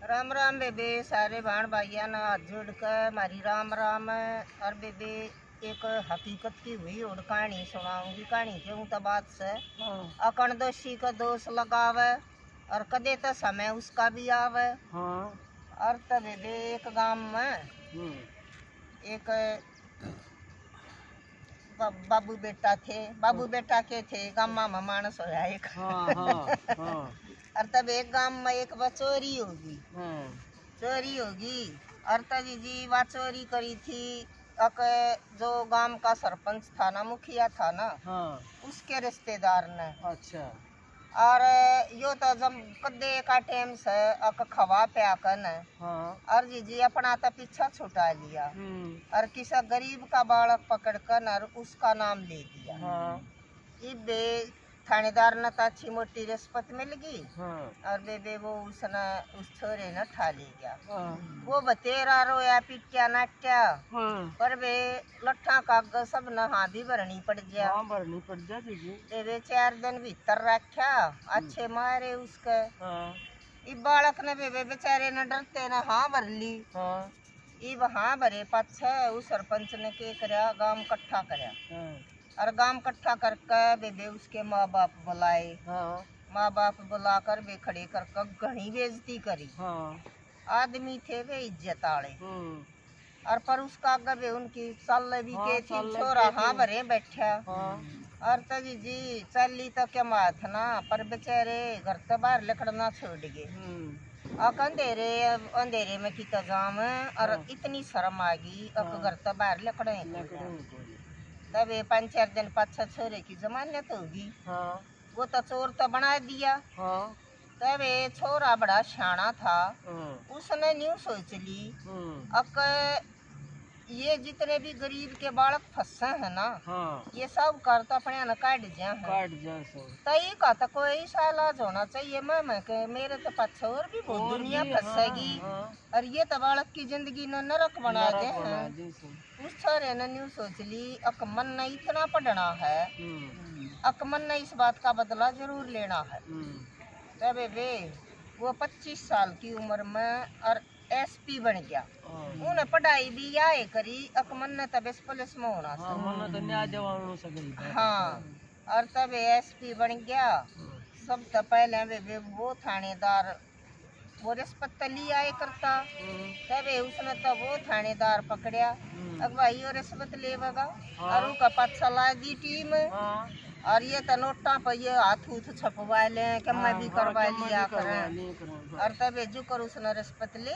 राम राम बेबे, सारे भाण भाइया ना हाथ जोड़ कर मारी राम राम। और बेबे एक हकीकत की हुई और कहानी सुनाऊंगी। कहानी क्यों तो बात से अकण दोषी का दोष लगावे और कदे तो समय उसका भी आवे। और तो बेबे एक गांव में एक बाबू बेटा थे। बाबू बेटा के थे गांव में मानस होया एक। और तब एक गांव में एक चोरी होगी। चोरी होगी और तभी जी वह चोरी करी थी। अक जो गांव का सरपंच था ना, मुखिया था ना, उसके रिश्तेदार ने। अच्छा। और यो तो जब कदे का टाइम से अक खवा पे आकर और जी अपना तो पीछा छुटा लिया और किसी गरीब का बालक पकड़ कर और उसका नाम ले दिया। इबे थानेदार ने तो अच्छी मोटी रिश्वत मिल गई और बेबे वो उसने उस छोरे ने ठा ले गया। वो बतेरा रोया पिटिया नाट्या पर वे लट्ठा कागज सब न हादी भरनी पड़ गया। बेबे 4 दिन भीतर रखा, अच्छे मारे उसके। इब बालक ने बेबे बेचारे ने डरते न हाँ भर ली। इब हाँ भरे पाछे उस सरपंच ने के करया, गांव इकट्ठा करया और गांव इकट्ठा करके बेबे उसके माँ बाप बुलाए। माँ बाप बुलाकर वे खड़े करके घनी बेइज्जती करी। आदमी थे वे इज्जत आले और पर उसका आगे वे उनकी चल भी के थी। छोरा हाँ भरे बैठा और तभी जी चली तो क्या माथ ना, पर बेचारे घर तो बाहर लकड़ना छोड़ गए। अंधेरे अंधेरे में की जाम और इतनी शर्म आ गई घर तो बाहर लकड़े। तब 5-4 दिन पाछा छोरे की जमानत होगी। वो तो चोर तो बना दिया। तब छोरा बड़ा शाना था, उसने न्यू सोच ली अक ये जितने भी गरीब के बालक फंसे है ना, ये सब कर तो अपने न काट जा तई का तो कोई सालाज होना चाहिए। मैं के मेरे तो पाछे और भी बहुत दुनिया फंसेगी और ये तो बालक की जिंदगी न नरक बना दे हैं। उस छोरे ने न्यू सोच ली अक मन ने इतना पढ़ना है, अक मन ने इस बात का बदला जरूर लेना है। तब वे वो 25 साल की उम्र में और एसपी बन गया। उन्हें पढ़ाई भी आए करी अकमन ने तब पुलिस में होना हाँ। और तब एसपी बन गया। सब तो पहले वे वो थानेदार वो रिश्वत ली आए करता। तब उसने तो वो थानेदार पकड़िया अब भाई और रिश्वत लेगा और उनका पाछा ला दी टीम और ये तो नोटा पर ये हाथ उथ छपवा ले कि मैं भी करवा लिया करें। और तब जो कर उसने रिश्वत ले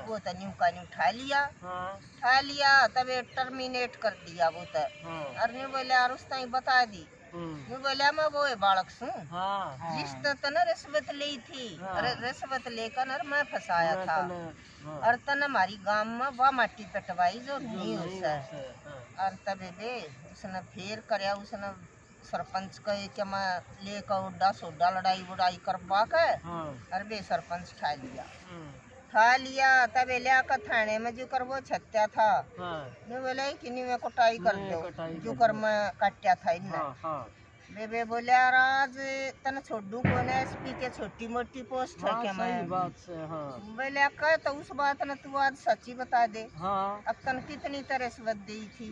वो तो न्यू का न्यू ठा लिया तब टर्मिनेट कर दिया वो तो। और न्यू बोले और उस टाइम बता दी न्यू बोले मैं वो बालक सू जिस तने रिश्वत ली थी और रिश्वत लेकर और मैं फंसाया था और तन हमारी गांव में वह माटी पटवाई जो नहीं हो। और तब उसने फिर करया उसने सरपंच कहे कि मैं लेकर उड्डा सोडा लड़ाई वड़ाई करवा के और बे सरपंच ठा लिया तब लिया थाने में जो कर वो छत्या था जो बोले कि नहीं मैं कुटाई कर दो जो कर मैं काट्या था इन्हें। बेबे बोले आज तन छोड़ू कौन एसपी के छोटी मोटी पोस्ट है क्या मैं बोले कह तो उस बात ने तू आज सच्ची बता दे। अब तन कितनी तरह रिश्वत दी थी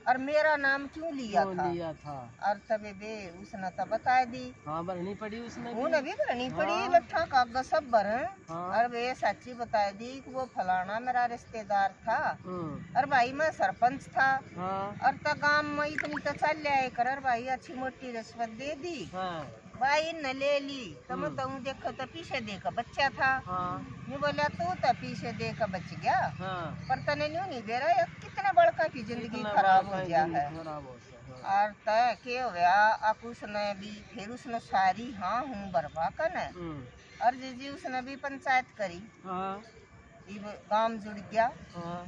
और मेरा नाम क्यों लिया था। और तब बे उसने तो बता दी भरनी पड़ी उसने भी भरनी पड़ी लट्ठा कागज सब भर और वे सच्ची बता दी कि वो फलाना मेरा रिश्तेदार था और भाई मैं सरपंच था और तो गांव में इतनी तो चल जाए कर भाई अच्छी मोटी रिश्वत दे दी भाई न ले ली तो मैं तो देखो तो पीछे देखा बच्चा था नहीं बोला तू तो पीछे देखा बच गया पर तने नहीं दे रहा कितने बड़का की जिंदगी खराब हो गया है। और तय के होया अब उसने भी फिर उसने सारी हाँ हूँ बर्बा कर और जी उसने भी पंचायत करी। इब गांव जुड़ गया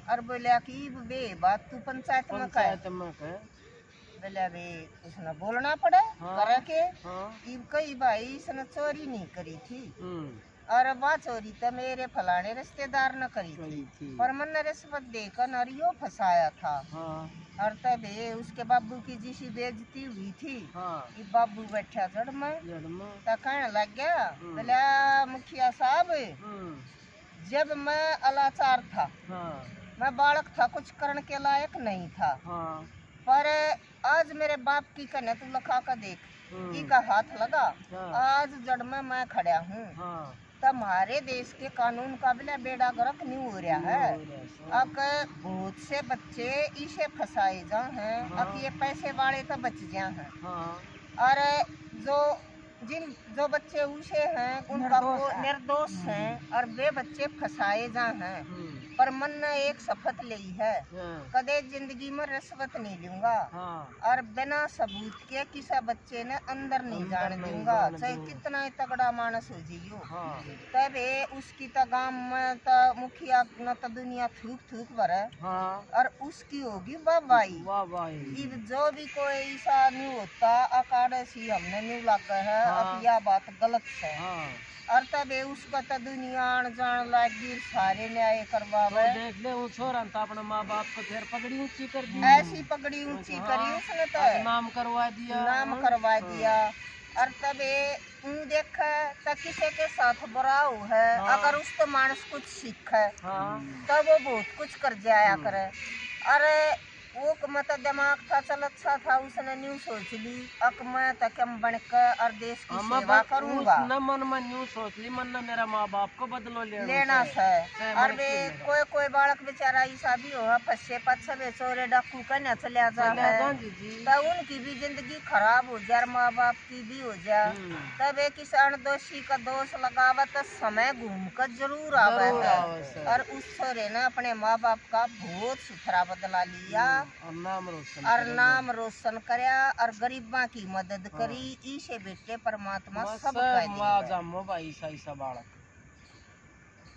और बोला कि बे बात तू पंचायत में कह बोला बे उसने बोलना पड़े करे के इब कई भाई इसने चोरी नहीं करी थी और वह चोरी तो मेरे फलाने रिश्तेदार ने करी थी पर मन ने रिश्वत देकर नरियो फंसाया था। और तब उसके बाबू की जिसी बेइज्जती हुई थी ये बाबू बैठा जड़ में तो कहने लग गया बोला मुखिया साहब जब मैं अलाचार था, हाँ, मैं बालक था, कुछ करने के लायक नहीं था, हाँ, पर आज मेरे बाप की कने तू लखा कर देख, ई का हाथ लगा, हाँ, आज जड़ में मैं खड़ा हूँ। हाँ, हमारे देश के कानून का बिना बेड़ा गर्क नहीं हो रहा है। अब बहुत से बच्चे इसे फंसाए जा हैं, अब ये पैसे वाले तो बच जा हैं, हाँ, और जो जो बच्चे उसे हैं उनका निर्दोष हैं, और वे बच्चे फंसाए जा हैं। पर मन ने एक शपथ ली है, कदे जिंदगी में रिश्वत नहीं लूंगा, और बिना सबूत के किसी बच्चे ने अंदर नहीं जाने दूंगा, चाहे कितना ही तगड़ा मानस हो जियो। तब उसकी तो गांव में तो मुखिया न तो दुनिया थूक थूक भरे, और उसकी होगी वाहवाही। जो भी कोई ऐसा नहीं होता अकाड़े सी हमने नहीं लगा है, अब यह बात गलत है। और तब उसका तो दुनिया जान लगी, सारे न्याय करवावे। देख ले वो छोरा तो अपने माँ बाप को फिर पगड़ी ऊंची कर दी, ऐसी पगड़ी ऊंची करी उसने, तो नाम करवा दिया। और तब देख तो किसी के साथ बुरा हो है, अगर उस तो मानस कुछ सीख है तब वो बहुत कुछ कर जाया करे। अरे वो मतलब दिमाग था चल अच्छा था, उसने न्यू सोच ली अब मैं तकम बनकर और देश की सेवा करूंगा। मन में न्यू सोच ली, मन ने मेरा माँ बाप को बदलो लेना है। और वे कोई बालक बेचारा ऐसा भी हो फंसे पछे चोरे डाकू कहना चलिया जाए, तो उनकी भी जिंदगी खराब हो जाए, माँ बाप की भी हो जाए। तब एक किसान दोषी का दोष लगावा तो समय घूम कर जरूर आवे है। और उस छोरे ने अपने माँ बाप का बहुत सुथरा बदला लिया, और नाम रोशन करया, और गरीबा की मदद करी। इसे बेटे परमात्मा सब कह दिया।